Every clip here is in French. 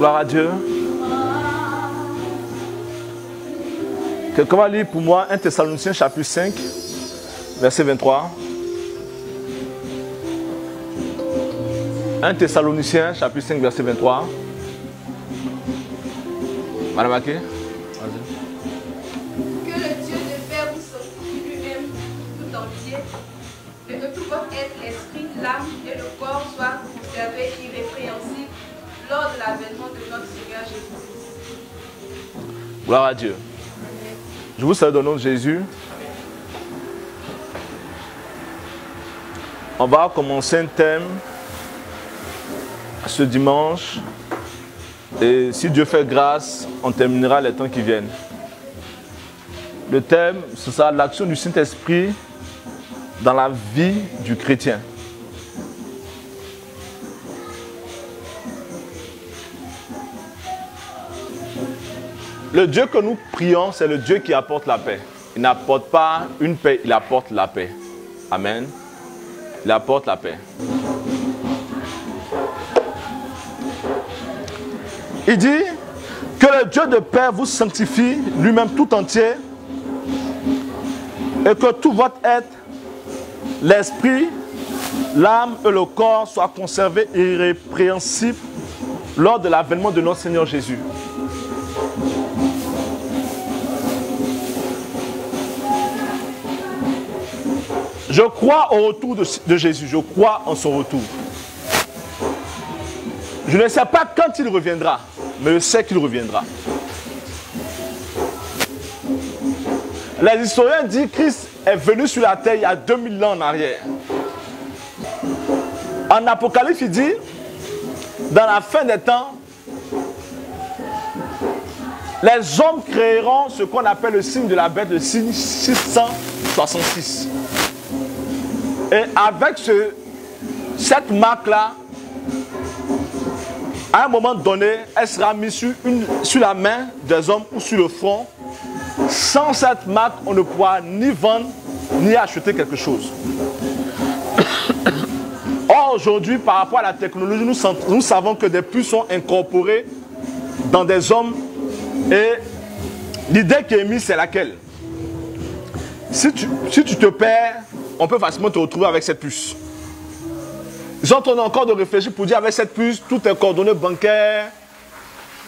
Gloire à Dieu. Quelqu'un va lire pour moi 1 Thessaloniciens chapitre 5, verset 23. 1 Thessaloniciens chapitre 5, verset 23. Madame Aké. Que le Dieu de paix vous sanctifie lui-même tout entier, et que tout votre être, l'esprit, l'âme et le corps soient conservés irrépréhensibles lors de l'avènement de notre Seigneur Jésus-Christ. Gloire à Dieu. Je vous salue au nom de Jésus. On va commencer un thème ce dimanche. Et si Dieu fait grâce, on terminera les temps qui viennent. Le thème, ce sera l'action du Saint-Esprit dans la vie du chrétien. Le Dieu que nous prions, c'est le Dieu qui apporte la paix. il n'apporte pas une paix, il apporte la paix. Amen. Il apporte la paix. Il dit que le Dieu de paix vous sanctifie lui-même tout entier et que tout votre être, l'esprit, l'âme et le corps soient conservés irrépréhensibles lors de l'avènement de notre Seigneur Jésus. Je crois au retour de Jésus, je crois en son retour. Je ne sais pas quand il reviendra, mais je sais qu'il reviendra. Les historiens disent que Christ est venu sur la terre il y a 2000 ans en arrière. En Apocalypse, il dit, dans la fin des temps, les hommes créeront ce qu'on appelle le signe de la bête, le signe 666. Et avec cette marque-là, à un moment donné, elle sera mise sur la main des hommes ou sur le front. Sans cette marque, on ne pourra ni vendre, ni acheter quelque chose. Or, aujourd'hui, par rapport à la technologie, nous savons que des puces sont incorporées dans des hommes. Et l'idée qui est mise, c'est laquelle? Si tu te perds, on peut facilement te retrouver avec cette puce. Ils sont en train encore de réfléchir pour dire avec cette puce, toutes tes coordonnées bancaires,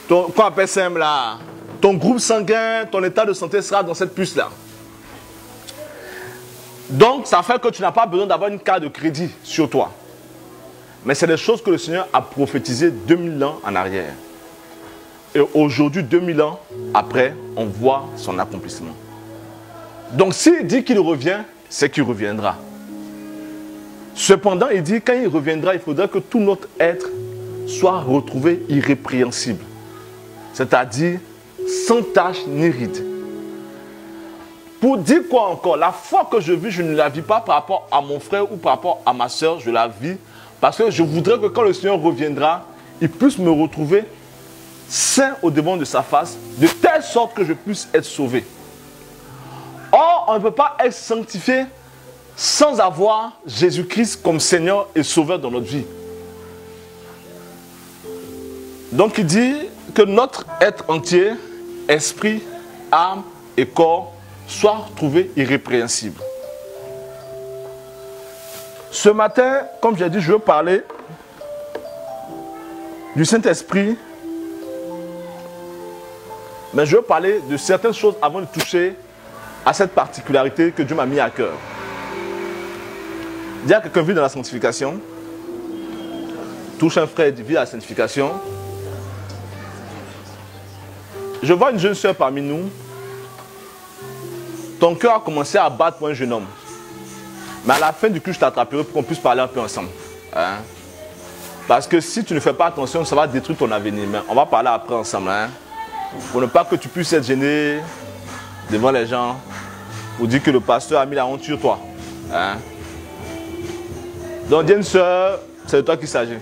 qu'on appelle ça là, ton groupe sanguin, ton état de santé sera dans cette puce-là. Donc, ça fait que tu n'as pas besoin d'avoir une carte de crédit sur toi. Mais c'est des choses que le Seigneur a prophétisées 2000 ans en arrière. Et aujourd'hui, 2000 ans après, on voit son accomplissement. Donc, s'il dit qu'il revient, c'est qu'il reviendra. Cependant, il dit quand il reviendra, il faudra que tout notre être soit retrouvé irrépréhensible. C'est-à-dire sans tache ni ride. Pour dire quoi encore? La foi que je vis, je ne la vis pas par rapport à mon frère ou par rapport à ma soeur, je la vis parce que je voudrais que quand le Seigneur reviendra, il puisse me retrouver saint au devant de sa face, de telle sorte que je puisse être sauvé. Or, on ne peut pas être sanctifié sans avoir Jésus-Christ comme Seigneur et Sauveur dans notre vie. Donc il dit que notre être entier, esprit, âme et corps, soit trouvé irrépréhensible. Ce matin, comme j'ai dit, je veux parler du Saint-Esprit, mais je veux parler de certaines choses avant de toucher à cette particularité que Dieu m'a mis à cœur. Dis à quelqu'un vit dans la sanctification. Touche un frère, vit dans la sanctification. Je vois une jeune soeur parmi nous. Ton cœur a commencé à battre pour un jeune homme. Mais à la fin du culte, je t'attraperai pour qu'on puisse parler un peu ensemble. Hein? Parce que si tu ne fais pas attention, ça va détruire ton avenir. Mais on va parler après ensemble. Hein? Pour ne pas que tu puisses être gêné devant les gens. Pour dire que le pasteur a mis la honte sur toi. Hein? Donc, dis une soeur, c'est de toi qu'il s'agit.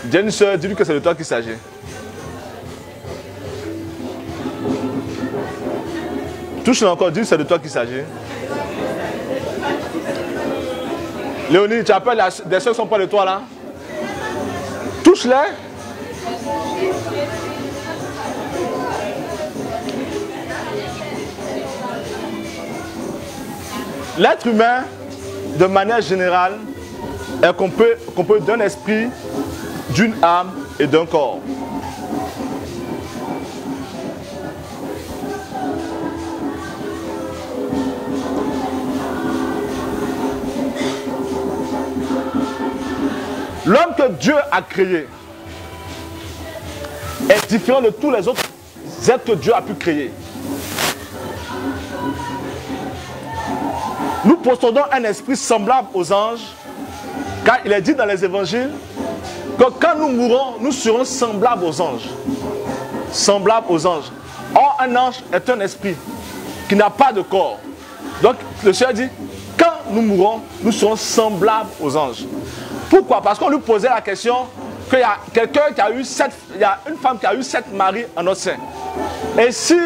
Dis une soeur, dis-lui que c'est de toi qu'il s'agit. Touche-le encore, dis c'est de toi qu'il s'agit. Léonie, tu appelles des soeurs qui ne sont pas de toi là? Touche-les. L'être humain, de manière générale, est composé d'un esprit, d'une âme et d'un corps. L'homme que Dieu a créé est différent de tous les autres êtres que Dieu a pu créer. Nous possédons un esprit semblable aux anges, car il est dit dans les évangiles que quand nous mourrons, nous serons semblables aux anges. Semblables aux anges. Or, un ange est un esprit qui n'a pas de corps. Donc, le Seigneur dit, quand nous mourrons, nous serons semblables aux anges. Pourquoi? Parce qu'on lui posait la question qu'il y a quelqu'un qui a eu il y a une femme qui a eu 7 maris en notre sein. Et si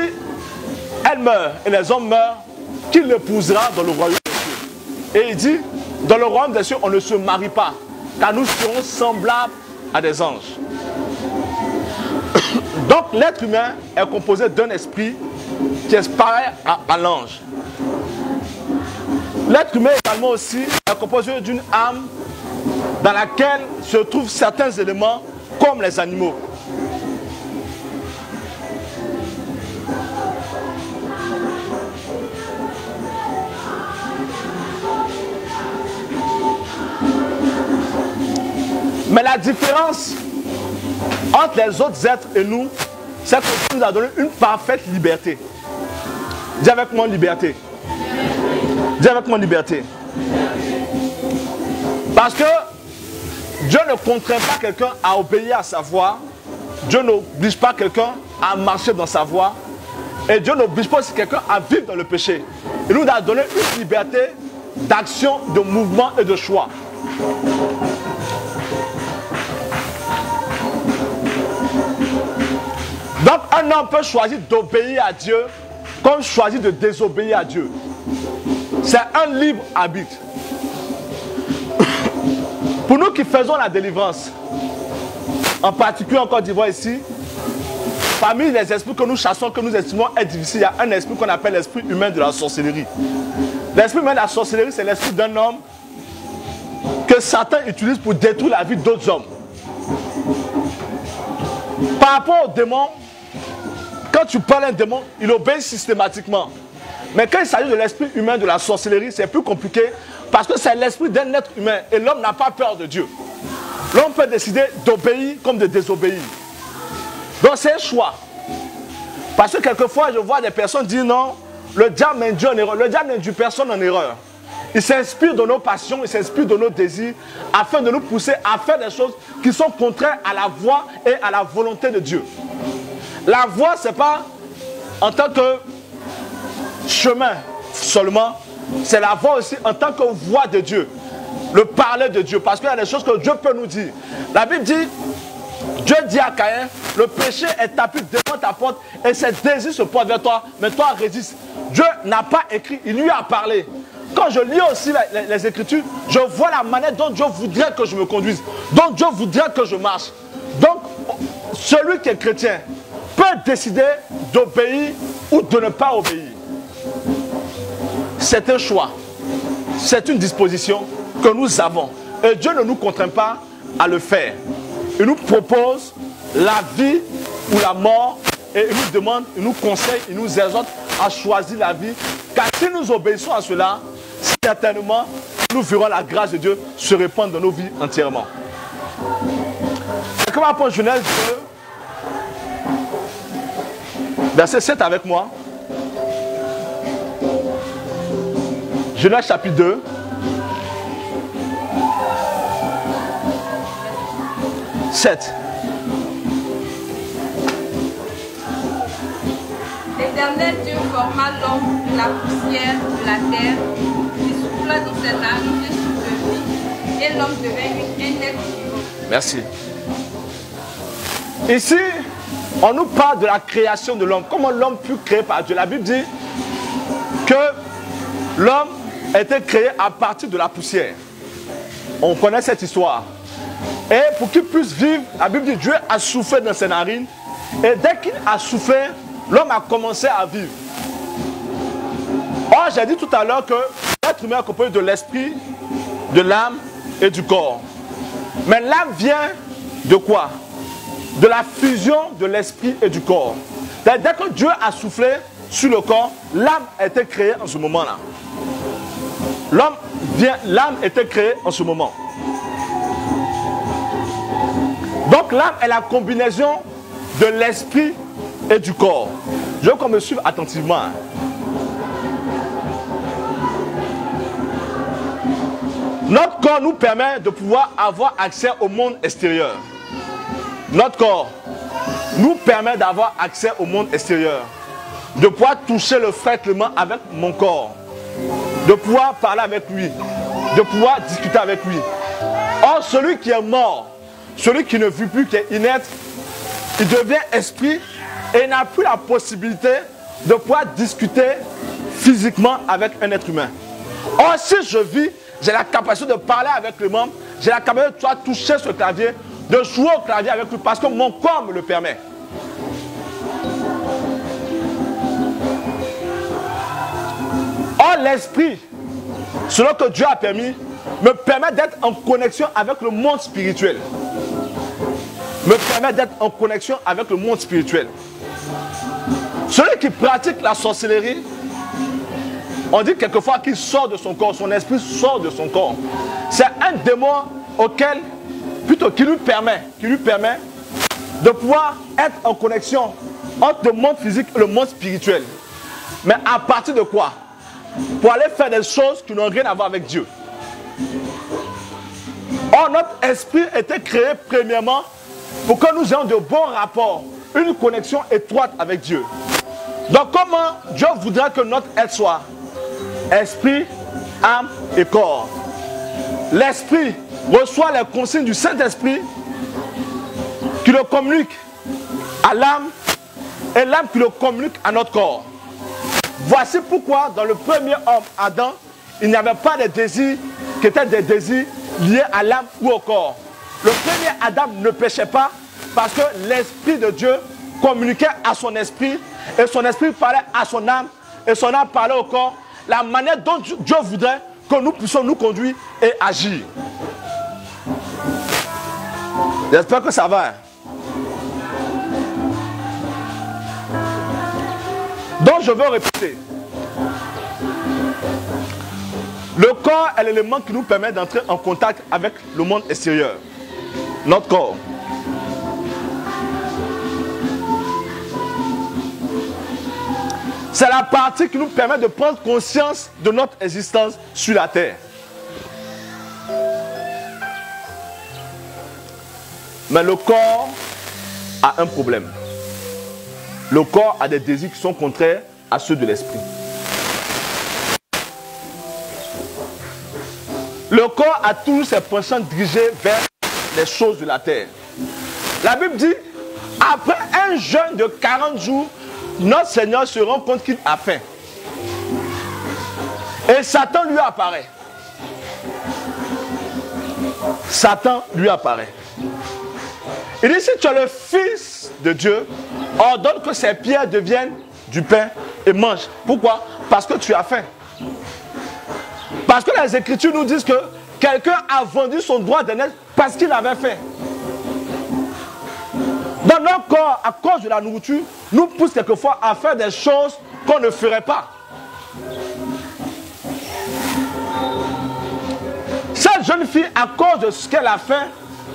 elle meurt et les hommes meurent, qui l'épousera dans le royaume des cieux? Et il dit, dans le royaume des cieux, on ne se marie pas, car nous serons semblables à des anges. Donc l'être humain est composé d'un esprit qui est pareil à l'ange. L'être humain également aussi est composé d'une âme dans laquelle se trouvent certains éléments comme les animaux. Mais la différence entre les autres êtres et nous, c'est que Dieu nous a donné une parfaite liberté. Dis avec moi liberté. Dis avec moi liberté. Parce que Dieu ne contraint pas quelqu'un à obéir à sa voix. Dieu n'oblige pas quelqu'un à marcher dans sa voie. Et Dieu n'oblige pas aussi quelqu'un à vivre dans le péché. Il nous a donné une liberté d'action, de mouvement et de choix. Donc un homme peut choisir d'obéir à Dieu comme choisir de désobéir à Dieu. C'est un libre arbitre. Pour nous qui faisons la délivrance, en particulier en Côte d'Ivoire ici, parmi les esprits que nous chassons, que nous estimons être difficiles, il y a un esprit qu'on appelle l'esprit humain de la sorcellerie. L'esprit humain de la sorcellerie, c'est l'esprit d'un homme que Satan utilise pour détruire la vie d'autres hommes. Par rapport au démon, quand tu parles à un démon, il obéit systématiquement. Mais quand il s'agit de l'esprit humain de la sorcellerie, c'est plus compliqué parce que c'est l'esprit d'un être humain et l'homme n'a pas peur de Dieu. L'homme peut décider d'obéir comme de désobéir. Donc c'est un choix. Parce que quelquefois, je vois des personnes dire non, le diable induit en erreur. Le diable n'induit personne en erreur. Il s'inspire de nos passions, il s'inspire de nos désirs afin de nous pousser à faire des choses qui sont contraires à la voie et à la volonté de Dieu. La voie, ce n'est pas en tant que chemin seulement, c'est la voie aussi en tant que voix de Dieu. Le parler de Dieu, parce qu'il y a des choses que Dieu peut nous dire. La Bible dit, Dieu dit à Caïn, le péché est tapis devant ta porte et ses désirs se portent vers toi, mais toi résiste. Dieu n'a pas écrit, il lui a parlé. Quand je lis aussi les Écritures, je vois la manière dont Dieu voudrait que je me conduise, dont Dieu voudrait que je marche. Donc, celui qui est chrétien peut décider d'obéir ou de ne pas obéir. C'est un choix. C'est une disposition que nous avons. Et Dieu ne nous contraint pas à le faire. Il nous propose la vie ou la mort et il nous demande, il nous conseille, il nous exhorte à choisir la vie. Car si nous obéissons à cela, certainement, nous verrons la grâce de Dieu se répandre dans nos vies entièrement. Comme apôtre Genèse 2, verset 7 avec moi. Genèse chapitre 2. L'Éternel Dieu forma l'homme de la poussière de la terre, il souffla dans ses narines et souffle vie, et l'homme devint un être vivant. Merci. Ici, on nous parle de la création de l'homme. Comment l'homme fut créé par Dieu? La Bible dit que l'homme a été créé à partir de la poussière. On connaît cette histoire. Et pour qu'il puisse vivre, la Bible dit Dieu a soufflé dans ses narines. Et dès qu'il a soufflé, l'homme a commencé à vivre. Or, j'ai dit tout à l'heure que l'être humain est composé de l'esprit, de l'âme et du corps. Mais l'âme vient de quoi? De la fusion de l'esprit et du corps. Dès que Dieu a soufflé sur le corps, l'âme a été créée en ce moment-là. L'âme était créée en ce moment. Donc l'âme est la combinaison de l'esprit et du corps. Je veux qu'on me suive attentivement. Notre corps nous permet de pouvoir avoir accès au monde extérieur. Notre corps nous permet d'avoir accès au monde extérieur. De pouvoir toucher le frère Clément avec mon corps. De pouvoir parler avec lui. De pouvoir discuter avec lui. Or, celui qui est mort, celui qui ne vit plus, qui est inerte, il devient esprit et n'a plus la possibilité de pouvoir discuter physiquement avec un être humain. Or, si je vis, j'ai la capacité de parler avec le membre, j'ai la capacité de toucher ce clavier, de jouer au clavier avec lui, parce que mon corps me le permet. Or, l'esprit, selon que Dieu a permis, me permet d'être en connexion avec le monde spirituel. Me permet d'être en connexion avec le monde spirituel. Celui qui pratique la sorcellerie, on dit quelquefois qu'il sort de son corps, son esprit sort de son corps. C'est un démon auquel, plutôt qui lui permet de pouvoir être en connexion entre le monde physique et le monde spirituel. Mais à partir de quoi? Pour aller faire des choses qui n'ont rien à voir avec Dieu. Or, notre esprit était créé premièrement pour que nous ayons de bons rapports, une connexion étroite avec Dieu. Donc, comment Dieu voudrait que notre être soit? Esprit, âme et corps. L'esprit reçoit les consignes du Saint-Esprit qui le communique à l'âme et l'âme qui le communique à notre corps. Voici pourquoi dans le premier homme, Adam, il n'y avait pas de désirs qui étaient des désirs liés à l'âme ou au corps. Le premier Adam ne péchait pas parce que l'Esprit de Dieu communiquait à son esprit et son esprit parlait à son âme et son âme parlait au corps. La manière dont Dieu voudrait que nous puissions nous conduire et agir. J'espère que ça va. Donc je veux répéter. Le corps est l'élément qui nous permet d'entrer en contact avec le monde extérieur. Notre corps. C'est la partie qui nous permet de prendre conscience de notre existence sur la terre. Mais le corps a un problème. Le corps a des désirs qui sont contraires à ceux de l'esprit. Le corps a toujours ses penchants dirigés vers les choses de la terre. La Bible dit, après un jeûne de 40 jours, notre Seigneur se rend compte qu'il a faim. Et Satan lui apparaît. Satan lui apparaît. Il dit, si tu es le Fils de Dieu, ordonne que ces pierres deviennent du pain et mange. Pourquoi? Parce que tu as faim. Parce que les Écritures nous disent que quelqu'un a vendu son droit de naître parce qu'il avait faim. Dans notre corps, à cause de la nourriture, nous pousse quelquefois à faire des choses qu'on ne ferait pas. Cette jeune fille, à cause de ce qu'elle a fait,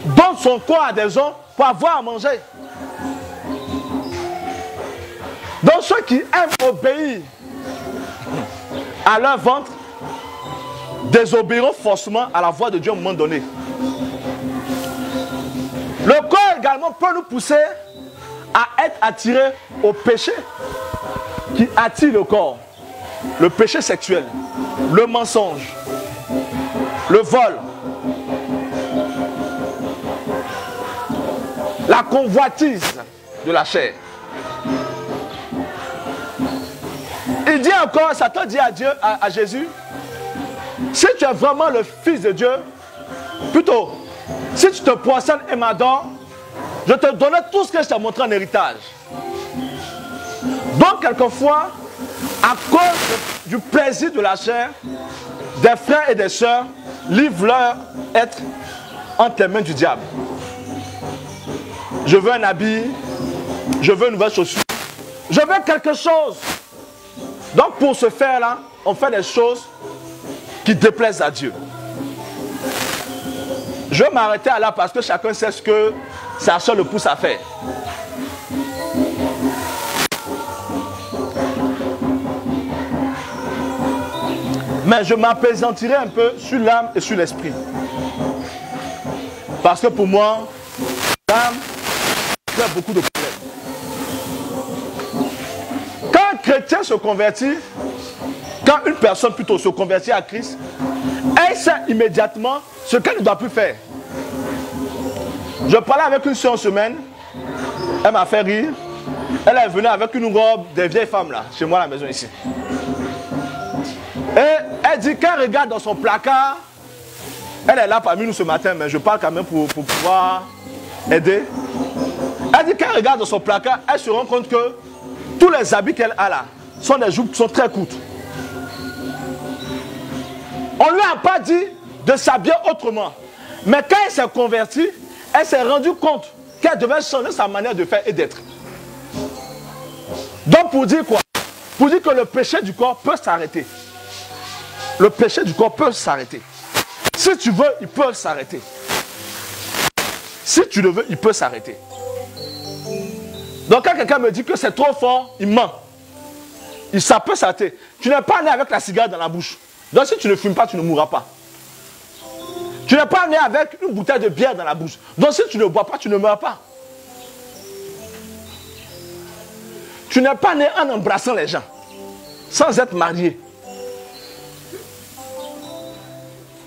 donne son corps à des hommes pour avoir à manger. Donc ceux qui aiment obéir à leur ventre, désobéiront forcément à la voix de Dieu à un moment donné. Le corps également peut nous pousser à être attirés au péché qui attire le corps. Le péché sexuel, le mensonge, le vol, la convoitise de la chair. Il dit encore, Satan dit à Dieu, à Jésus, si tu es vraiment le Fils de Dieu, plutôt, si tu te poissonnes et m'adores, je te donnerai tout ce que je t'ai montré en héritage. Donc, quelquefois, à cause du plaisir de la chair, des frères et des sœurs livrent leur être entre les mains du diable. Je veux un habit, je veux une nouvelle chaussure, je veux quelque chose. Donc, pour ce faire-là, on fait des choses qui déplaisent à Dieu. Je vais m'arrêter là parce que chacun sait ce que sa soeur le pousse à faire. Mais je m'apaisantirai un peu sur l'âme et sur l'esprit. Parce que pour moi, l'âme crée beaucoup de problèmes. Quand un chrétien se convertit, quand une personne plutôt se convertit à Christ, elle sait immédiatement ce qu'elle ne doit plus faire. Je parlais avec une soeur en semaine, elle m'a fait rire. Elle est venue avec une robe des vieilles femmes là, chez moi à la maison ici. Et elle dit qu'elle regarde dans son placard. Elle est là parmi nous ce matin, mais je parle quand même pour pouvoir aider. Elle dit qu'elle regarde dans son placard, elle se rend compte que tous les habits qu'elle a là sont des jupes qui sont très courtes. On ne lui a pas dit de s'habiller autrement. Mais quand elle s'est convertie, elle s'est rendue compte qu'elle devait changer sa manière de faire et d'être. Donc pour dire quoi? Pour dire que le péché du corps peut s'arrêter. Le péché du corps peut s'arrêter. Si tu veux, il peut s'arrêter. Si tu le veux, il peut s'arrêter. Donc quand quelqu'un me dit que c'est trop fort, il ment. Ça peut s'arrêter. Tu n'es pas né avec la cigarette dans la bouche. Donc si tu ne fumes pas, tu ne mourras pas. Tu n'es pas né avec une bouteille de bière dans la bouche. Donc si tu ne bois pas, tu ne meurs pas. Tu n'es pas né en embrassant les gens, sans être marié.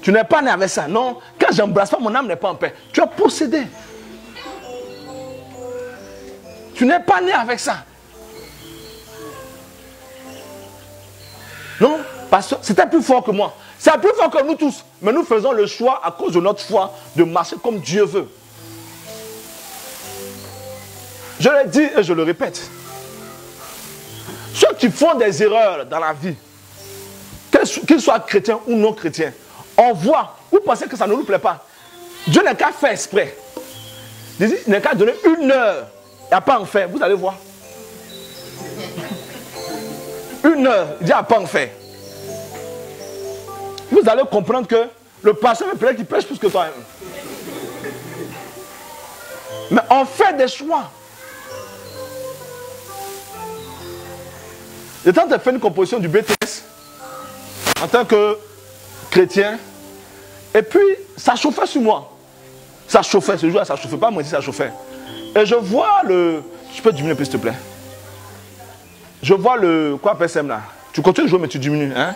Tu n'es pas né avec ça. Non, quand j'embrasse pas, mon âme n'est pas en paix. Tu es possédé. Tu n'es pas né avec ça. Non, parce que c'était plus fort que moi. C'est plus fort que nous tous. Mais nous faisons le choix, à cause de notre foi, de marcher comme Dieu veut. Je le dis et je le répète. Ceux qui font des erreurs dans la vie, qu'ils soient chrétiens ou non chrétiens, on voit, vous pensez que ça ne nous plaît pas. Dieu n'a qu'à faire exprès. Il n'a qu'à donner 1 heure. Il n'a pas en faire, vous allez voir. 1 heure, il dit à pas en faire. Vous allez comprendre que le pasteur me plaît qu'il pêche plus que toi-même. Mais on fait des choix. J'ai tenté de faire une composition du BTS en tant que chrétien. Et puis, ça chauffait sur moi. Ça chauffait, ce jour-là, ça chauffait pas, moi, ça chauffait. Et je vois le... Tu peux diminuer un peu, s'il te plaît. Je vois le... Quoi, PSM là? Tu continues de jouer, mais tu diminues, hein?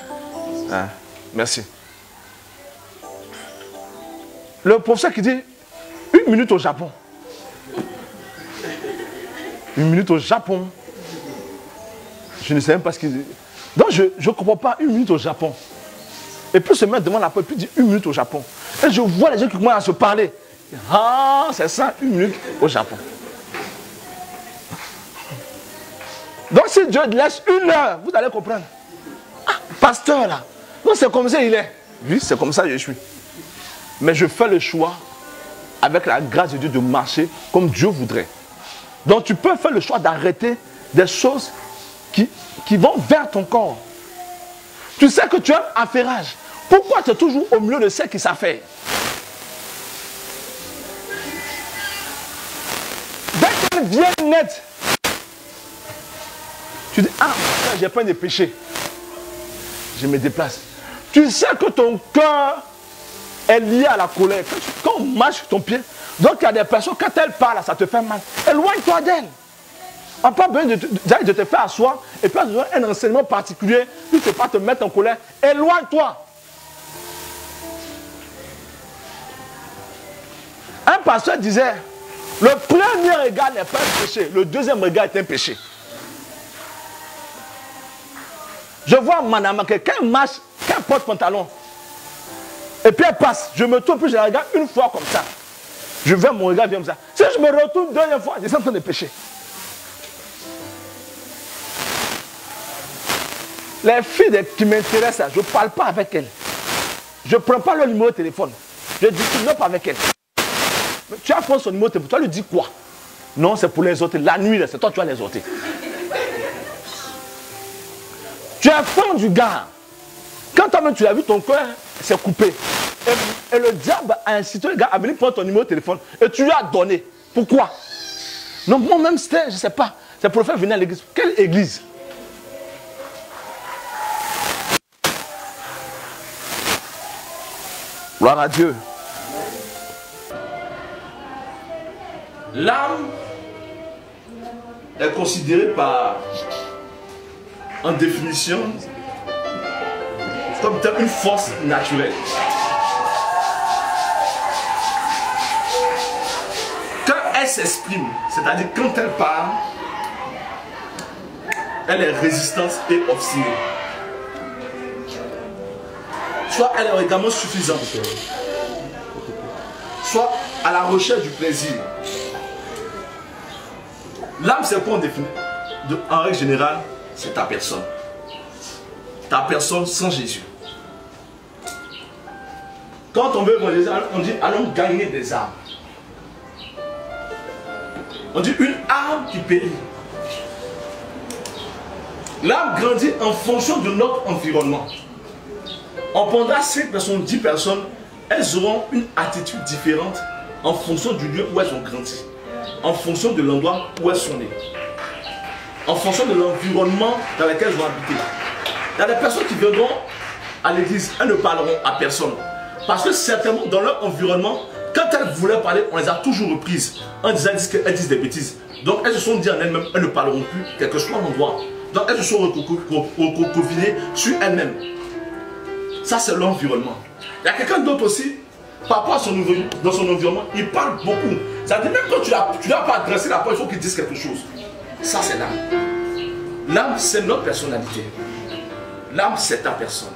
Ah, merci. Le professeur qui dit 1 minute au Japon. 1 minute au Japon. Je ne sais même pas ce qu'il dit. Donc je ne comprends pas 1 minute au Japon. Et puis se mettre devant la porte, puis dire 1 minute au Japon. Et je vois les gens qui commencent à se parler. Ah, c'est ça, 1 minute au Japon. Donc si Dieu laisse 1 heure, vous allez comprendre. Ah, pasteur là. Donc c'est comme ça il est. Oui, c'est comme ça que je suis. Mais je fais le choix, avec la grâce de Dieu, de marcher comme Dieu voudrait. Donc tu peux faire le choix d'arrêter des choses qui vont vers ton corps. Tu sais que tu aimes affairage. Pourquoi tu es toujours au milieu de ceux qui savent faire? Dès qu'elle vient net, tu dis, ah, j'ai pas de péché. Je me déplace. Tu sais que ton cœur est lié à la colère. Quand on marche sur ton pied, donc il y a des personnes, quand elles parlent, ça te fait mal. Éloigne-toi d'elles. On n'a pas besoin de te faire asseoir et puis un enseignement particulier, tu ne peux pas te mettre en colère. Éloigne-toi. Un pasteur disait, le premier regard n'est pas un péché, le deuxième regard est un péché. Je vois madame, quand elle marche, quand elle porte pantalon, et puis elle passe, je me tourne, puis je la regarde une fois comme ça. Je vais, mon regard vient comme ça. Si je me retourne 2e fois, je suis en train de pécher. Les filles qui m'intéressent, je ne parle pas avec elles. Je ne prends pas leur numéro de téléphone. Je ne discute pas avec elles. Tu as pris son numéro de téléphone, tu lui dis quoi? Non, c'est pour les autres. La nuit, c'est toi, tu vas les autres. Tu es fan du gars. Quand toi-même tu l'as vu, ton cœur s'est coupé. Et le diable a incité le gars à venir prendre ton numéro de téléphone. Et tu lui as donné. Pourquoi? Non, moi-même, c'était, je ne sais pas. C'est pour le faire venir à l'église. Quelle église? Gloire à Dieu. L'âme est considérée en définition, comme une force naturelle. Quand elle s'exprime, c'est-à-dire quand elle parle, elle est résistante et obstinée. Soit elle est également suffisante. Soit à la recherche du plaisir. L'âme, c'est quoi on définit? En règle générale, c'est ta personne. Ta personne sans Jésus. Quand on veut évangéliser, on dit allons gagner des âmes. On dit une âme qui périt. L'âme grandit en fonction de notre environnement. On prendra 5 personnes, 10 personnes, elles auront une attitude différente en fonction du lieu où elles ont grandi, en fonction de l'endroit où elles sont nées, en fonction de l'environnement dans lequel elles ont habité. Il y a des personnes qui viendront à l'église, elles ne parleront à personne. Parce que certainement dans leur environnement, quand elles voulaient parler, on les a toujours reprises en disant qu'elles disent des bêtises. Donc elles se sont dit en elles-mêmes, elles ne parleront plus, quel que soit l'endroit. Donc elles se sont recroquevillées sur elles-mêmes. Ça c'est l'environnement. Il y a quelqu'un d'autre aussi, par rapport à dans son environnement, il parle beaucoup. Ça veut dire même quand tu n'as pas adressé la parole, il faut qu'il dise quelque chose. Ça c'est l'âme. L'âme c'est notre personnalité. L'âme c'est ta personne.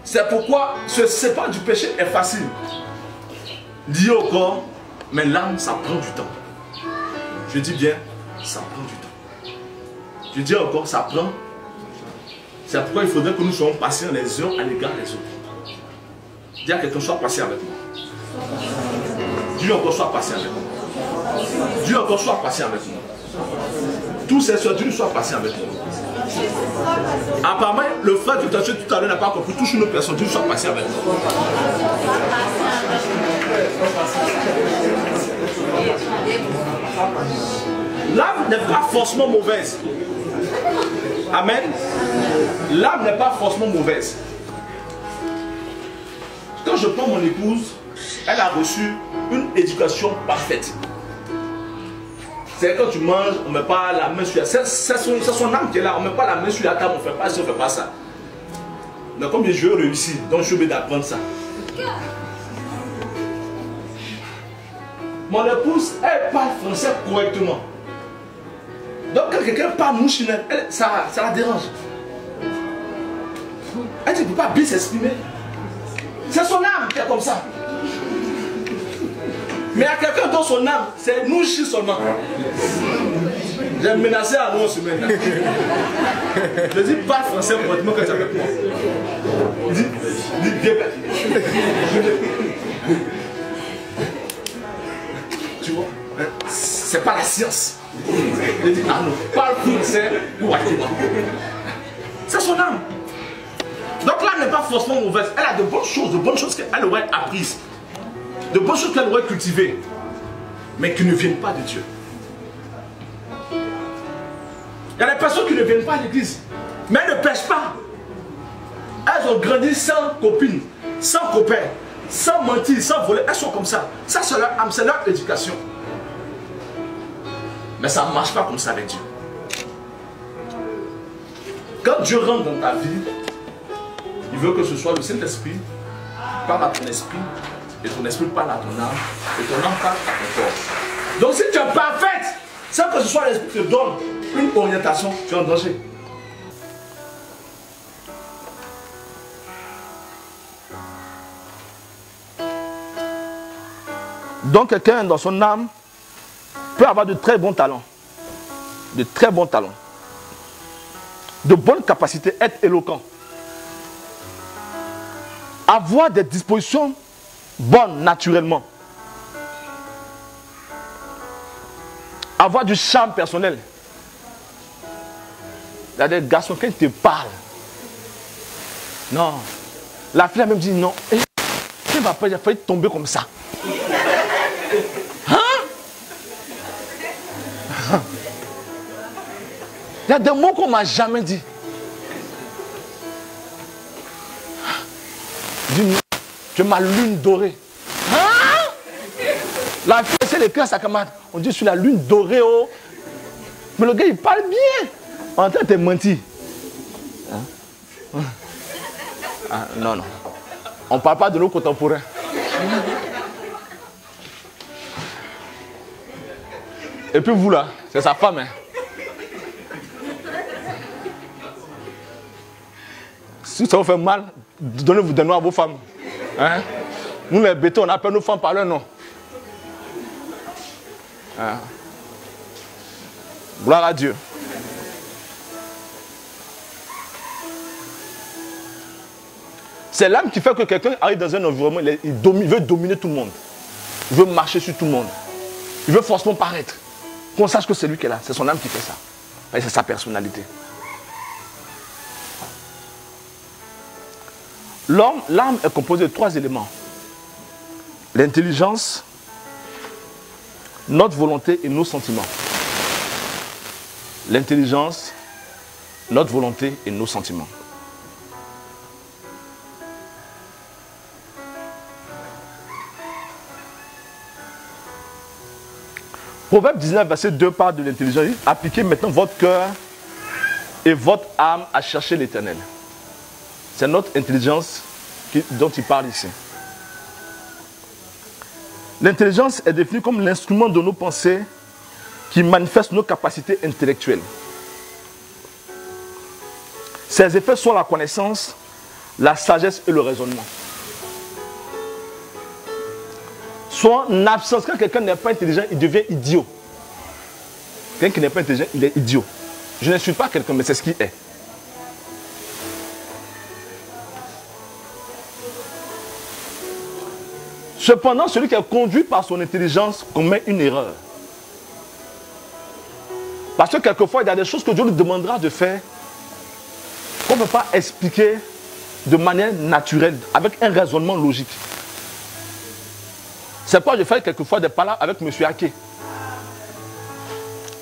C'est pourquoi se séparer du péché est facile. Lié au corps, mais l'âme ça prend du temps. Je dis bien, ça prend du temps. Je dis encore, ça prend. C'est pourquoi il faudrait que nous soyons patients les uns à l'égard des autres. Dis à quelqu'un, sois patient avec moi. Dis encore, sois patient avec moi. Dis encore, sois patient avec moi. Tous ces soeurs, Dieu sois patient avec moi. Apparemment, le frère que tu as tué tout à l'heure n'a pas compris. Touche une autre personne, Dieu sois patient avec moi. L'âme n'est pas forcément mauvaise. Amen. L'âme n'est pas forcément mauvaise. Quand je prends mon épouse, elle a reçu une éducation parfaite. C'est quand tu manges, on ne met pas la main sur la table. C'est son âme qui est là. On ne met pas la main sur la table, on ne fait pas ça, on ne fait pas ça. Mais comme je veux réussir, donc je suis obligé d'apprendre ça. Mon épouse, elle parle français correctement. Donc quand quelqu'un parle mouchinette, ça la dérange. Elle dit, ne peut pas bien s'exprimer. C'est son âme qui est comme ça. Mais il y a quelqu'un dans son âme, c'est nous seulement. J'ai menacé à nous en semaine. Je dis, parle français correctement quand tu es avec moi. Il dit bien. Tu vois, c'est pas la science. Il dit, ah non, parle français correctement. C'est son âme. Donc l'âme n'est pas forcément mauvaise. Elle a de bonnes choses qu'elle aurait apprises. De bonnes choses qu'elle aurait cultivées. Mais qui ne viennent pas de Dieu. Il y a des personnes qui ne viennent pas à l'église. Mais elles ne pêchent pas. Elles ont grandi sans copine, sans copain, sans mentir, sans voler. Elles sont comme ça. Ça c'est leur âme, c'est leur éducation. Mais ça ne marche pas comme ça avec Dieu. Quand Dieu rentre dans ta vie, il veut que ce soit le Saint-Esprit parle à ton esprit, et ton esprit parle à ton âme, et ton âme parle à ton corps. Donc si tu es parfaite, sans que ce soit l'esprit qui te donne une orientation, tu es en danger. Donc quelqu'un dans son âme peut avoir de très bons talents. De très bons talents. De bonnes capacités, être éloquent. Avoir des dispositions bonnes naturellement. Avoir du charme personnel. Il y a des garçons qui te parlent. Non. La fille a même dit non. Il a failli tomber comme ça. Hein? Il y a des mots qu'on ne m'a jamais dit. Dis-moi, tu es ma lune dorée. Hein? La fille essaie d'écrire à sa camarade. On dit, je suis la lune dorée. Oh. Mais le gars, il parle bien. En train de te mentir. Hein? Ah, non, non. On ne parle pas de nos contemporains. Et puis vous là, c'est sa femme. Hein? Si ça vous fait mal, donnez-vous des noms à vos femmes. Hein? Nous les bétons, on appelle nos femmes par leur nom. Hein? Gloire à Dieu. C'est l'âme qui fait que quelqu'un arrive dans un environnement, il veut dominer tout le monde. Il veut marcher sur tout le monde. Il veut forcément paraître. Qu'on sache que c'est lui qui est là. C'est son âme qui fait ça. Et c'est sa personnalité. L'âme est composée de 3 éléments. L'intelligence, notre volonté et nos sentiments. L'intelligence, notre volonté et nos sentiments. Proverbe 19, verset 2 parle de l'intelligence. Appliquez maintenant votre cœur et votre âme à chercher l'Éternel. C'est notre intelligence dont il parle ici. L'intelligence est définie comme l'instrument de nos pensées qui manifeste nos capacités intellectuelles. Ses effets sont la connaissance, la sagesse et le raisonnement. Son absence, quand quelqu'un n'est pas intelligent, il devient idiot. Quelqu'un qui n'est pas intelligent, il est idiot. Je ne suis pas quelqu'un, mais c'est ce qu'il est. Cependant, celui qui est conduit par son intelligence commet une erreur. Parce que quelquefois, il y a des choses que Dieu nous demandera de faire qu'on ne peut pas expliquer de manière naturelle, avec un raisonnement logique. C'est pourquoi je fais quelquefois des palabres avec M. Ake.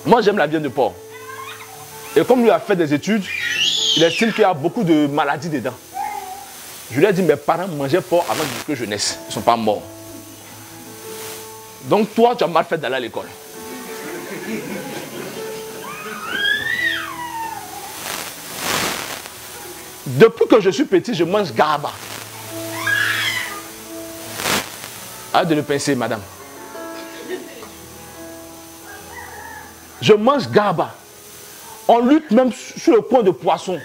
Moi, j'aime la viande de porc. Et comme lui a fait des études, il estime qu'il y a beaucoup de maladies dedans. Je lui ai dit, mes parents mangeaient porc avant que je naisse. Ils ne sont pas morts. Donc toi, tu as mal fait d'aller à l'école. Depuis que je suis petit, je mange garba. Arrête de le pincer, madame. Je mange garba. On lutte même sur le coin de poisson.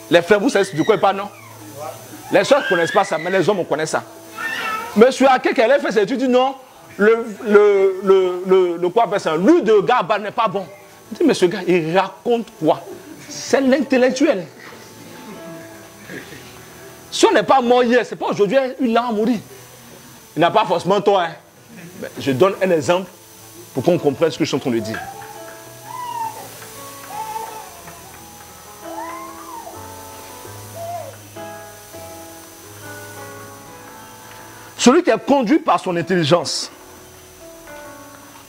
Les frères, vous savez du quoi pas, non? Les soeurs ne connaissent pas ça, mais les hommes, on connaît ça. Monsieur Ake, qui a fait cette étude, dit non, quoi appelle ça? L'huile de garba n'est pas bon. Je dis, monsieur gars, il raconte quoi? C'est l'intellectuel. Si on n'est pas mort hier, c'est pas aujourd'hui, il a mouru. Il n'a pas forcément tort. Hein. Je donne un exemple pour qu'on comprenne ce que je suis en train de dire. Celui qui est conduit par son intelligence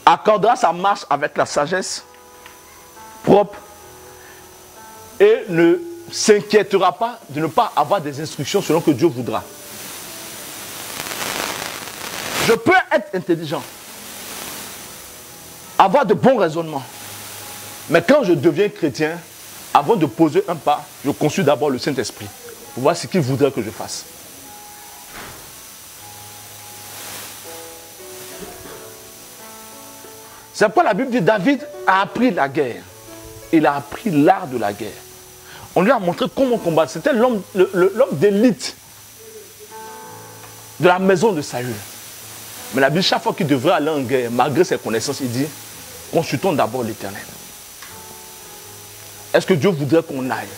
accordera sa marche avec la sagesse propre et ne s'inquiétera pas de ne pas avoir des instructions selon que Dieu voudra. Je peux être intelligent, avoir de bons raisonnements, mais quand je deviens chrétien, avant de poser un pas, je consulte d'abord le Saint-Esprit pour voir ce qu'il voudrait que je fasse. C'est pourquoi la Bible dit David a appris la guerre. Il a appris l'art de la guerre. On lui a montré comment combattre. C'était l'homme d'élite de la maison de Saül. Mais la Bible, chaque fois qu'il devrait aller en guerre, malgré ses connaissances, il dit consultons d'abord l'Éternel. Est-ce que Dieu voudrait qu'on aille?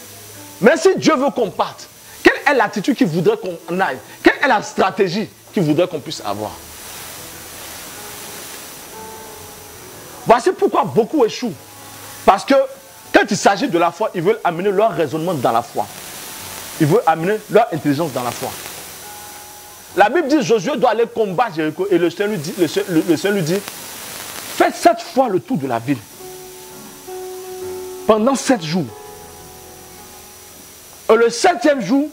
Mais si Dieu veut qu'on parte, quelle est l'attitude qu'il voudrait qu'on aille? Quelle est la stratégie qu'il voudrait qu'on puisse avoir? Voici pourquoi beaucoup échouent. Parce que quand il s'agit de la foi, ils veulent amener leur raisonnement dans la foi. Ils veulent amener leur intelligence dans la foi. La Bible dit Josué doit aller combattre Jéricho et le Seigneur lui dit faites 7 fois le tour de la ville. Pendant 7 jours. Et le 7e jour,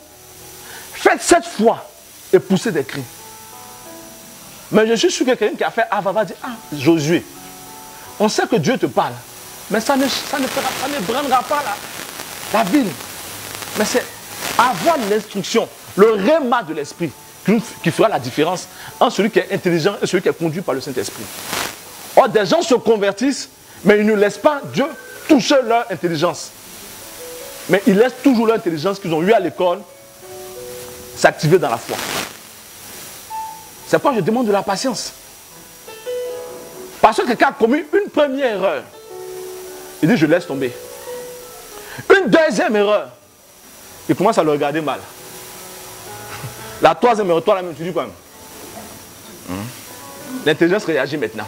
faites 7 fois et poussez des cris. Mais je suis sûr que quelqu'un qui a fait va dire Josué, on sait que Dieu te parle, mais ça ne brûlera pas la ville. Mais c'est avoir l'instruction, le réma de l'esprit qui fera la différence entre celui qui est intelligent et celui qui est conduit par le Saint-Esprit. Or, des gens se convertissent, mais ils ne laissent pas Dieu toucher leur intelligence. Mais ils laissent toujours leur intelligence qu'ils ont eue à l'école s'activer dans la foi. C'est pourquoi je demande de la patience. Parce que quelqu'un a commis une première erreur. Il dit, je laisse tomber. Une deuxième erreur. Il commence à le regarder mal. La troisième erreur, toi, la même, tu dis quoi même? L'intelligence réagit maintenant.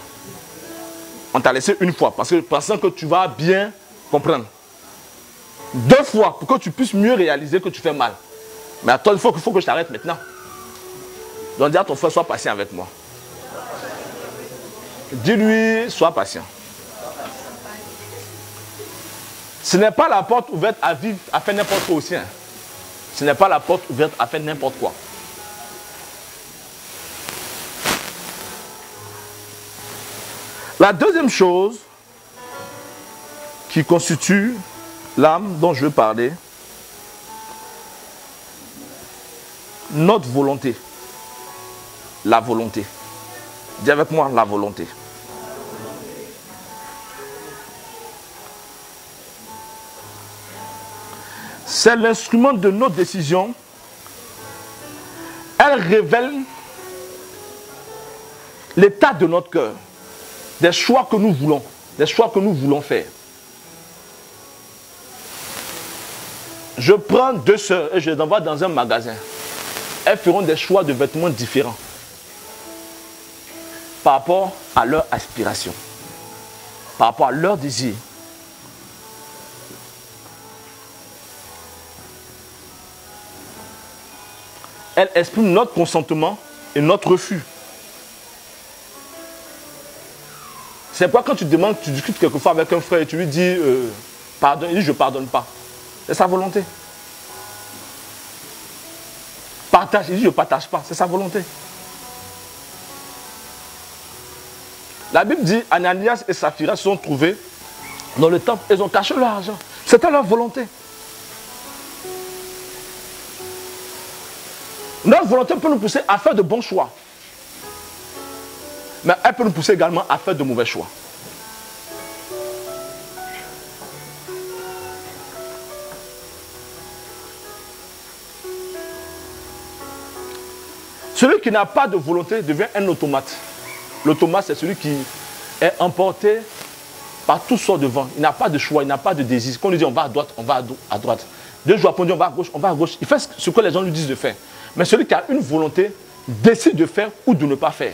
On t'a laissé une fois, parce que pensant que tu vas bien comprendre. Deux fois, pour que tu puisses mieux réaliser que tu fais mal. Mais à toi, il faut que je t'arrête maintenant. Donc dis à ton frère, sois patient avec moi. Dis-lui, sois patient. Ce n'est pas la porte ouverte à vivre, à faire n'importe quoi aussi. Hein. Ce n'est pas la porte ouverte à faire n'importe quoi. La deuxième chose qui constitue l'âme dont je veux parler, notre volonté. La volonté. Dis avec moi, la volonté. C'est l'instrument de nos décisions. Elle révèle l'état de notre cœur, des choix que nous voulons faire. Je prends deux sœurs et je les envoie dans un magasin. Elles feront des choix de vêtements différents par rapport à leur aspiration, par rapport à leur désir. Elles expriment notre consentement et notre refus. C'est pourquoi quand tu demandes, tu discutes quelquefois avec un frère et tu lui dis pardon, il dit je ne pardonne pas. C'est sa volonté. Partage, il dit je ne partage pas. C'est sa volonté. La Bible dit Ananias et Saphira se sont trouvés dans le temple et ils ont caché leur argent. C'était leur volonté. Notre volonté peut nous pousser à faire de bons choix. Mais elle peut nous pousser également à faire de mauvais choix. Celui qui n'a pas de volonté devient un automate. L'automate, c'est celui qui est emporté par toutes sortes de vents. Il n'a pas de choix, il n'a pas de désir. Quand on lui dit on va à droite, on va à droite. 2 jours après, on dit on va à gauche, on va à gauche. Il fait ce que les gens lui disent de faire. Mais celui qui a une volonté décide de faire ou de ne pas faire.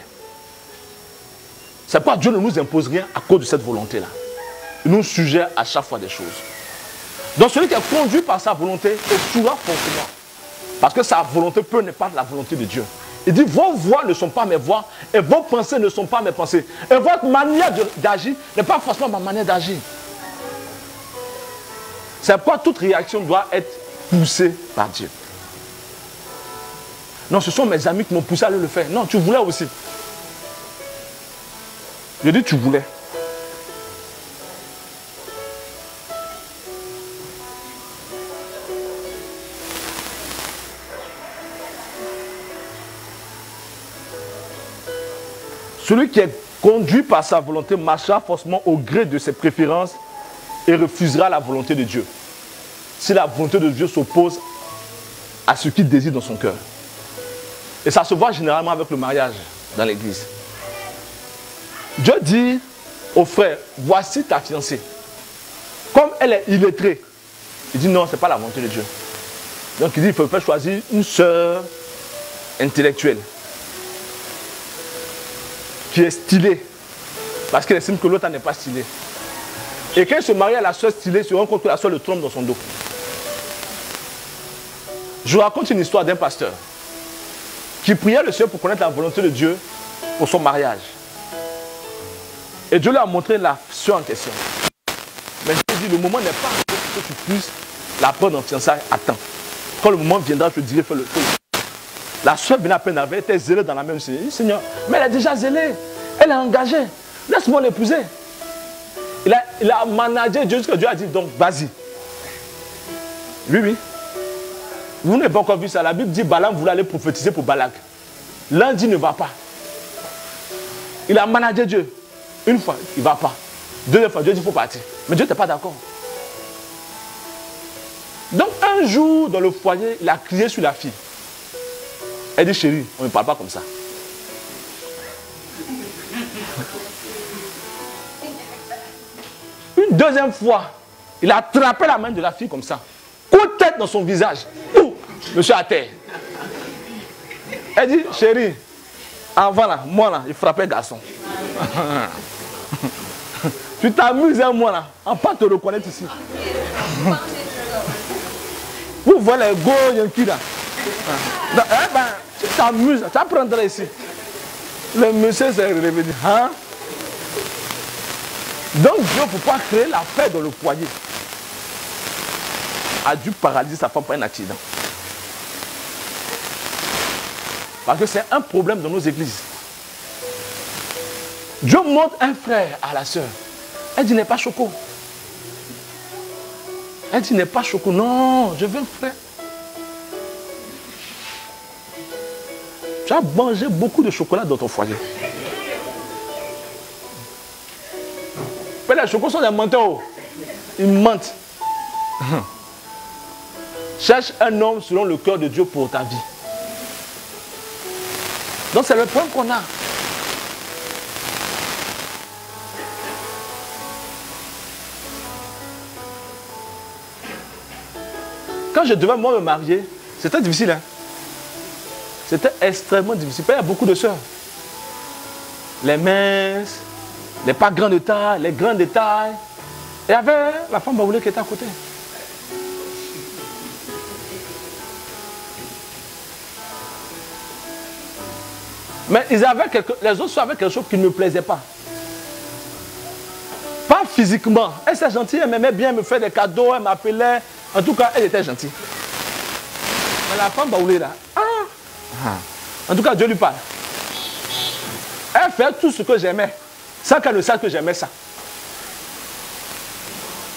C'est pourquoi Dieu ne nous impose rien à cause de cette volonté-là. Il nous suggère à chaque fois des choses. Donc celui qui est conduit par sa volonté échouera forcément. Parce que sa volonté peut ne pas la volonté de Dieu. Il dit vos voix ne sont pas mes voix et vos pensées ne sont pas mes pensées. Et votre manière d'agir n'est pas forcément ma manière d'agir. C'est pourquoi toute réaction doit être poussée par Dieu. Non, ce sont mes amis qui m'ont poussé à le faire. Non, tu voulais aussi. Je dis tu voulais. Celui qui est conduit par sa volonté marchera forcément au gré de ses préférences et refusera la volonté de Dieu. Si la volonté de Dieu s'oppose à ce qu'il désire dans son cœur. Et ça se voit généralement avec le mariage dans l'église. Dieu dit au frère, voici ta fiancée. Comme elle est illettrée, il dit non, ce n'est pas la volonté de Dieu. Donc il dit, il faut faire choisir une sœur intellectuelle. Qui est stylée. Parce qu'elle estime que l'autre n'est pas stylée. Et quand il se marie à la sœur stylée, il se rend compte que la sœur le trompe dans son dos. Je vous raconte une histoire d'un pasteur qui priait le Seigneur pour connaître la volonté de Dieu pour son mariage. Et Dieu lui a montré la sœur en question. Mais Dieu dit, le moment n'est pas pour que tu puisses la prendre en fiançailles à temps. Quand le moment viendra, je te dirai, fais-le. La sœur venait à peine avec, elle était zélée dans la même série. Il dit, Seigneur, mais elle est déjà zélée. Elle est engagée. Laisse-moi l'épouser. Il a managé Dieu jusqu'à Dieu a dit, donc vas-y. Oui. Vous n'avez pas encore vu ça. La Bible dit, Balaam voulait aller prophétiser pour Balak. L'un dit, ne va pas. Il a managé Dieu. Une fois, il ne va pas. Deuxième fois, Dieu dit, il faut partir. Mais Dieu n'était pas d'accord. Donc un jour, dans le foyer, il a crié sur la fille. Elle dit, chérie, on ne parle pas comme ça. Une deuxième fois, il a attrapé la main de la fille comme ça. Coup de tête dans son visage. Ouh, monsieur à terre. Elle dit, chérie, avant là, moi là, il frappait le garçon. Tu t'amuses, hein, moi là, on peut te reconnaître ici. Vous voyez les go Yankee là. Eh ben, tu t'amuses, tu apprendras ici. Le monsieur s'est revenu. Hein? Donc Dieu, pour pouvoir créer la paix dans le foyer, a dû paralyser sa femme par un accident. Parce que c'est un problème dans nos églises. Dieu montre un frère à la sœur. Elle dit, n'est pas choco. Elle dit, n'est pas choco. Non, je veux un frère. Tu as mangé beaucoup de chocolat dans ton foyer. Mais les chocos sont des menteurs. Ils mentent. Cherche un homme selon le cœur de Dieu pour ta vie. Donc c'est le problème qu'on a. Quand je devais moi me marier, c'était difficile. Hein? C'était extrêmement difficile. Il y a beaucoup de sœurs. Les minces, les pas grands de taille, les grands de taille. Et il y avait la femme baoulée qui était à côté. Mais ils avaient les autres avaient quelque chose qui ne me plaisait pas. Pas physiquement. Elle était gentille, elle m'aimait bien, me fait des cadeaux, elle m'appelait. En tout cas, elle était gentille. Mais la femme baoulée là, en tout cas, Dieu lui parle. Elle fait tout ce que j'aimais, sans qu'elle ne sache que j'aimais ça.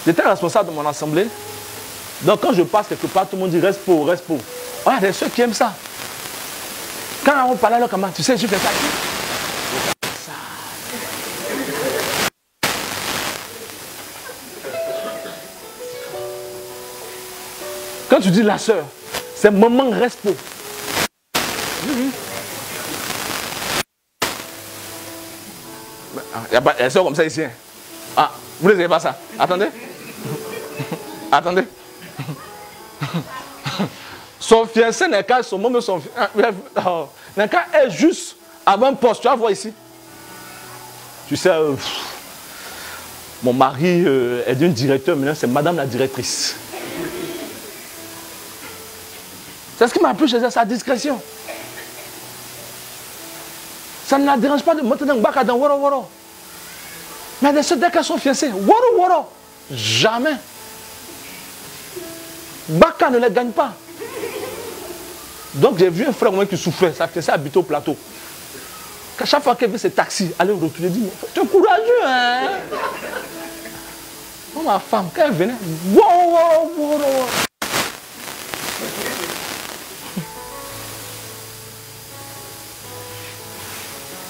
J'étais responsable de mon assemblée. Donc quand je passe quelque part, tout le monde dit reste pour, reste pour. Ah, il y a des ceux qui aiment ça. Quand on parle à leur camarade, tu sais, je fais ça. Quand tu dis la sœur, c'est maman reste pour. Il y a pas des sœurs comme ça ici. Ah, vous ne savez pas ça. Attendez. Attendez. Son fiancé n'est qu'à son moment, son n'est qu'à est juste avant un poste. Tu vas voir ici. Tu sais, mon mari est d'un directeur, maintenant c'est madame la directrice. C'est ce qui m'a plu chez elle, sa discrétion. Ça ne la dérange pas de monter dans le bac dans Woro Woro. Mais dès qu'elles sont fiancées, Woro Woro, jamais. Baka ne les gagne pas. Donc j'ai vu un frère qui souffrait, sa fiancée habitait au plateau. À chaque fois qu'elle veut ses taxis, aller retourner, dit, tu es courageux, hein? Oh, ma femme, quand elle venait, Woro Woro.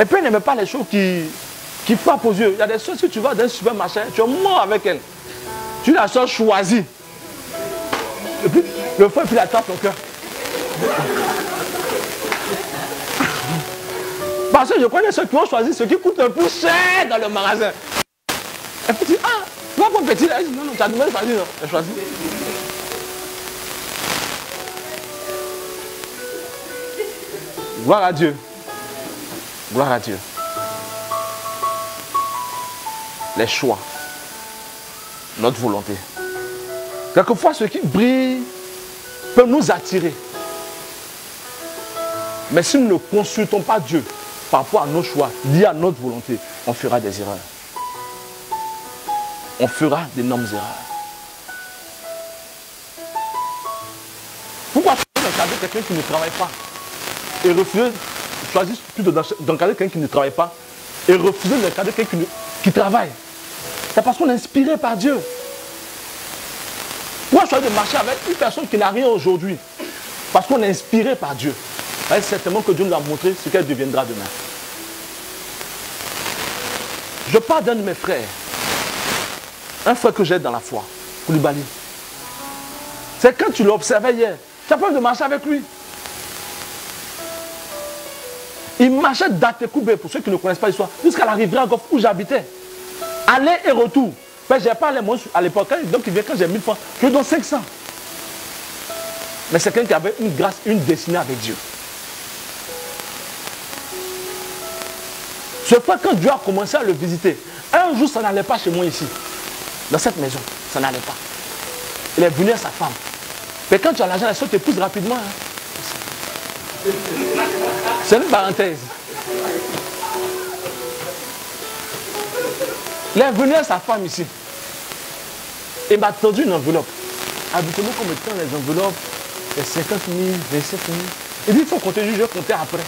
Et puis elle n'aimait pas les choses qui frappent aux yeux. Il y a des choses, si tu vas dans un supermarché, tu es mort avec elle. Tu la sors choisie. Et puis le feu, puis la tape ton cœur. Parce que je connais ceux qui ont choisi ce qui coûte le plus cher dans le magasin. Et puis tu dis, ah, tu vas pour petit là. Non, non, tu as de nouvelles choisi, non. J'ai choisi. Gloire à Dieu. Gloire à Dieu. Les choix. Notre volonté. Quelquefois, ce qui brille peut nous attirer. Mais si nous ne consultons pas Dieu par rapport à nos choix, liés à notre volonté, on fera des erreurs. On fera d'énormes erreurs. Pourquoi encadrer quelqu'un qui ne travaille pas et refuser, choisir plutôt d'encadrer quelqu'un qui ne travaille pas et refuser d'encadrer quelqu'un qui travaille? C'est parce qu'on est inspiré par Dieu. Pourquoi choisir de marcher avec une personne qui n'a rien aujourd'hui? Parce qu'on est inspiré par Dieu. C'est certainement que Dieu nous a montré ce qu'elle deviendra demain. Je parle d'un de mes frères. Un frère que j'ai dans la foi, Koulibaly. C'est quand tu l'observais hier, tu as peur de marcher avec lui. Il marchait d'Atekoubé, pour ceux qui ne connaissent pas l'histoire, jusqu'à la rivière Goff où j'habitais. Aller et retour. Je n'ai pas les moyens à l'époque. Donc il vient quand j'ai 1000 francs, je donne 500. Mais c'est quelqu'un qui avait une grâce, une destinée avec Dieu. Ce fois, quand Dieu a commencé à le visiter, un jour, ça n'allait pas chez moi ici. Dans cette maison, ça n'allait pas. Il est venu à sa femme. Mais quand tu as l'argent, la soeur t'épouse rapidement. Hein. C'est une parenthèse. Il est venu à sa femme ici. Il m'a tendu une enveloppe. Habituellement, comme me tend les enveloppes, les 50 000, 27 000. Il dit, il faut compter, je vais compter après.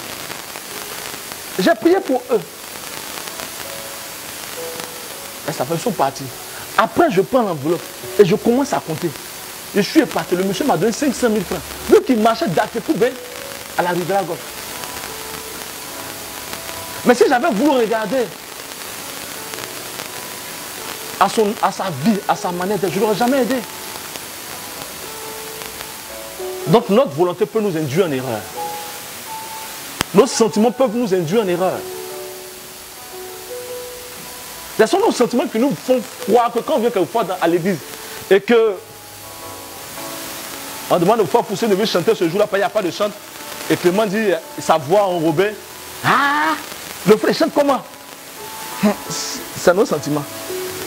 J'ai prié pour eux. Et sa femme, ils sont partis. Après, je prends l'enveloppe et je commence à compter. Je suis épaté. Le monsieur m'a donné 500 000 francs. Vu qu'il marchait d'Atekoubé à la rivière Goff. Mais si j'avais voulu regarder à sa vie, à sa manière, je ne l'aurais jamais aidé. Donc notre volonté peut nous induire en erreur. Nos sentiments peuvent nous induire en erreur. Ce sont nos sentiments qui nous font croire que quand on vient quelquefois à l'église et que on demande de pouvoir pousser, ne veut chanter ce jour-là, il n'y a pas de chant. Et Clément dit, sa voix enrobée, ah, le frère chante comment? C'est nos sentiments.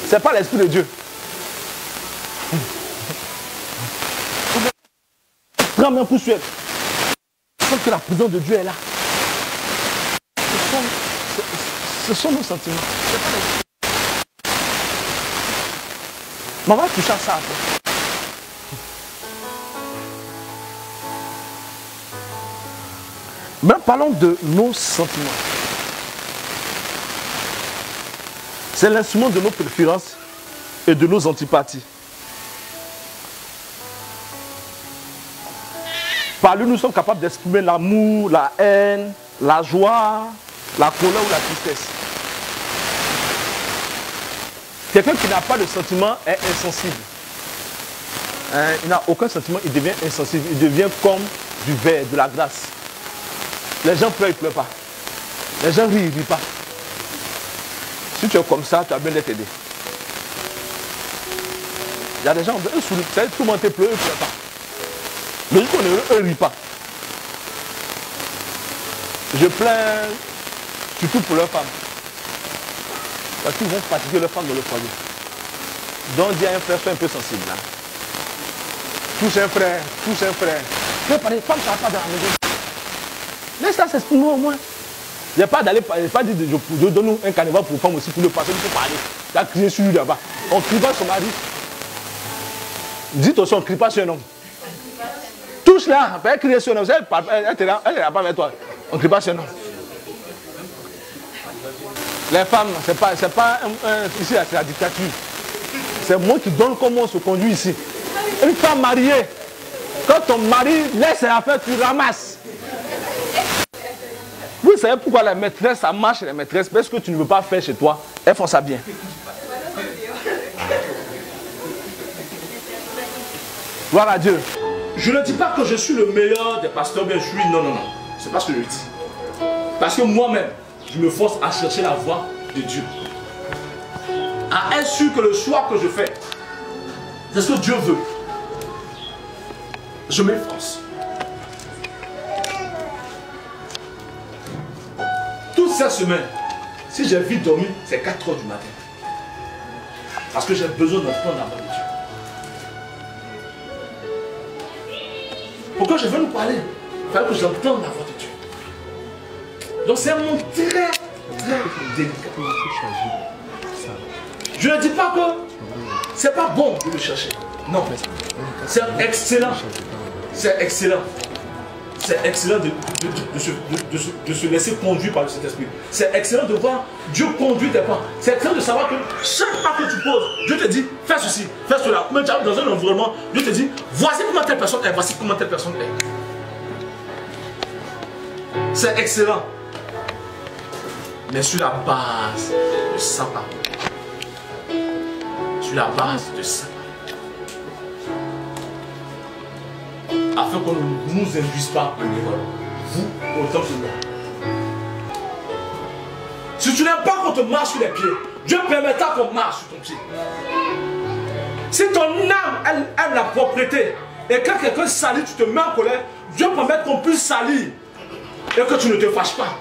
Ce n'est pas l'Esprit de Dieu. Prends un coup suève. Parce que la présence de Dieu est là. Ce sont nos sentiments. Mais on va toucher à ça après. Mais parlons de nos sentiments. C'est l'instrument de nos préférences et de nos antipathies. Par lui, nous sommes capables d'exprimer l'amour, la haine, la joie, la colère ou la tristesse. Quelqu'un qui n'a pas de sentiment est insensible. Il n'a aucun sentiment, il devient insensible. Il devient comme du verre, de la glace. Les gens pleurent, ils ne pleurent pas. Les gens rient, ils ne rient pas. Si tu es comme ça, tu as bien d'être aidé. Il y a des gens, eux sourient. Tout le monde te pleure, ils ne pleurent pas. Le jour qu'on est heureux, eux ne rient pas. Je plains surtout pour leurs femmes. Parce qu'ils vont fatiguer leurs femmes dans le foyer. Donc dis à un frère, sois un peu sensible. Hein. Touche un frère, touche un frère. Je vais parler, femme, ça va pas dans la maison. Laisse ça s'exprimer au moins. Il n'y a pas d'aller, pas dit je donne un carnaval pour femme aussi pour le passer, il faut parler. Tu as crié sur lui là-bas. On ne crie pas sur son mari. Dites aussi, on ne crie pas sur un homme. Touche là, elle crie sur un homme. Elle n'est pas avec toi. On ne crie pas sur un homme. Les femmes, c'est pas ici, c'est la dictature. C'est moi qui donne comment on se conduit ici. Une femme mariée, quand ton mari laisse la fête, tu ramasses. Vous savez pourquoi la maîtresse, ça marche les maîtresses? Parce que tu ne veux pas faire chez toi, elles font ça bien. Gloire à Dieu. Je ne dis pas que je suis le meilleur des pasteurs, bien je suis. Non, non, non. C'est pas ce que je dis. Parce que moi-même, je me force à chercher la voie de Dieu. À être sûr que le choix que je fais, c'est ce que Dieu veut. Je m'efforce. Toute cette semaine, si j'ai vite dormi, c'est 4 h du matin. Parce que j'ai besoin d'entendre la voix de Dieu. Pourquoi je veux nous parler? Il fallait que j'entende la voix de Dieu. Donc c'est un monde très, très délicat. Je ne dis pas que c'est pas bon de le chercher. Non, c'est excellent. C'est excellent. C'est excellent de se laisser conduire par le Saint-Esprit. C'est excellent de voir Dieu conduire tes pas. C'est excellent de savoir que chaque pas que tu poses, Dieu te dit, fais ceci, fais cela. Même dans un environnement, Dieu te dit, voici comment telle personne est, voici comment telle personne est. C'est excellent. Mais sur la base de sabbat. Sur la base de sabbat. Afin qu'on ne nous induise pas en erreur. Vous, autant que moi. Si tu n'aimes pas qu'on te marche sur les pieds, Dieu permettra qu'on marche sur ton pied. Si ton âme aime la propreté, et quand quelqu'un salit, tu te mets en colère, Dieu permet qu'on puisse salir et que tu ne te fâches pas.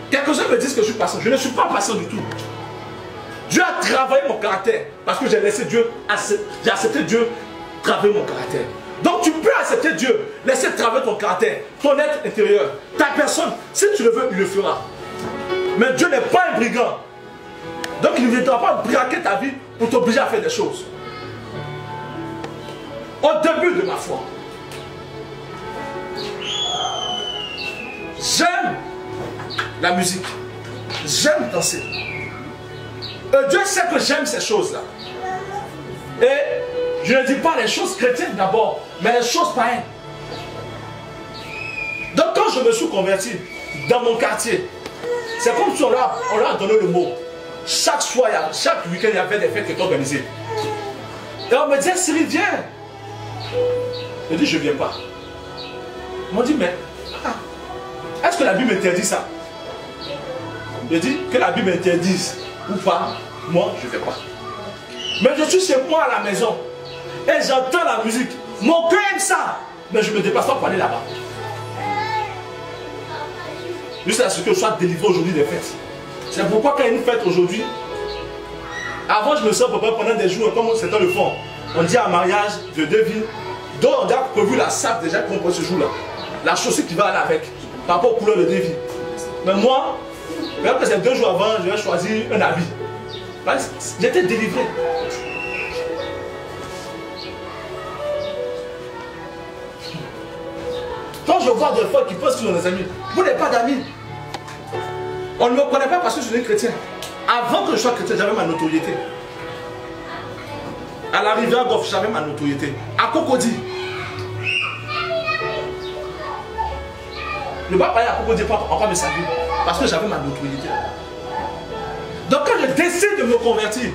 Quelques-uns me disent que je suis patient. Je ne suis pas patient du tout. Dieu a travaillé mon caractère parce que j'ai laissé Dieu, j'ai accepté Dieu travailler mon caractère. Donc tu peux accepter Dieu, laisser travailler ton caractère, ton être intérieur, ta personne. Si tu le veux, il le fera. Mais Dieu n'est pas un brigand. Donc il ne viendra pas braquer ta vie pour t'obliger à faire des choses. Au début de ma foi, j'aime la musique, j'aime danser. Dieu sait que j'aime ces choses-là. Et je ne dis pas les choses chrétiennes d'abord, mais les choses païennes. Donc quand je me suis converti dans mon quartier, c'est comme si on leur a donné le mot. Chaque soir, chaque week-end, il y avait des fêtes qui étaient organisées. Et on me disait, Cyril, viens. Je dis, je ne viens pas. Ils m'ont dit, mais est-ce que la Bible interdit ça? Je dis, que la Bible interdise ou pas, moi, je ne vais pas. Mais je suis chez moi à la maison et j'entends la musique. Mon cœur aime ça, mais je ne me déplace pas pour aller là-bas. Juste à ce que je sois délivré aujourd'hui des fêtes. C'est pourquoi quand il y a une fête aujourd'hui, avant je me sens pendant des jours, comme certains le font, on dit un mariage de deux villes, donc on a prévu la sape déjà qu'on prend ce jour-là. La chaussure qui va aller avec, par rapport aux couleurs de deux villes. Mais moi, même que c'est 2 jours avant, je vais choisir un habit. J'étais délivré. Quand je vois des fois qui posent sur nos amis, vous n'avez pas d'amis. On ne me connaît pas parce que je suis chrétien. Avant que je sois chrétien, j'avais ma notoriété. À la rivière Goff, j'avais ma notoriété. À Cocody. Je ne vais pas parler à Cocody encore de sa vie. Parce que j'avais ma notoriété. Donc quand je décide de me convertir,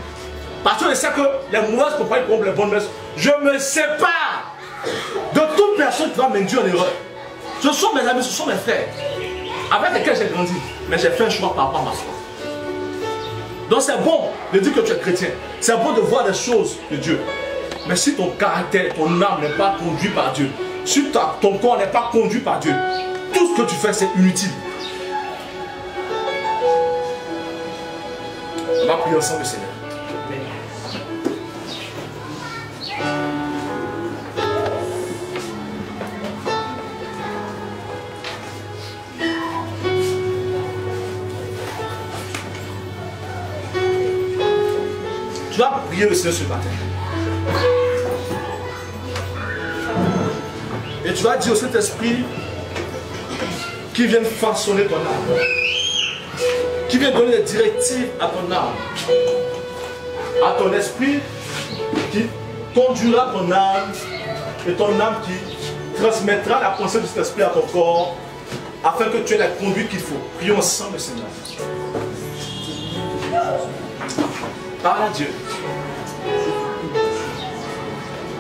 parce que je sais que les mauvaises compagnies comme les bonnes messes, je me sépare de toute personne qui va m'induire en erreur. Ce sont mes amis, ce sont mes frères, avec lesquels j'ai grandi. Mais j'ai fait un choix par rapport à ma foi. Donc c'est bon de dire que tu es chrétien. C'est bon de voir des choses de Dieu. Mais si ton caractère, ton âme n'est pas conduit par Dieu, si ton corps n'est pas conduit par Dieu, tout ce que tu fais c'est inutile. On va prier ensemble, Seigneur. Tu vas prier le Seigneur ce matin. Et tu vas dire au Saint-Esprit qui vient façonner ton âme, qui vient donner des directives à ton âme, à ton esprit, qui conduira ton âme, et ton âme qui transmettra la pensée de cet esprit à ton corps, afin que tu aies la conduite qu'il faut. Prions ensemble, Seigneur. Parle à Dieu.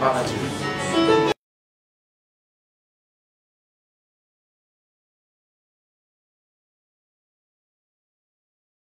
Parle à Dieu.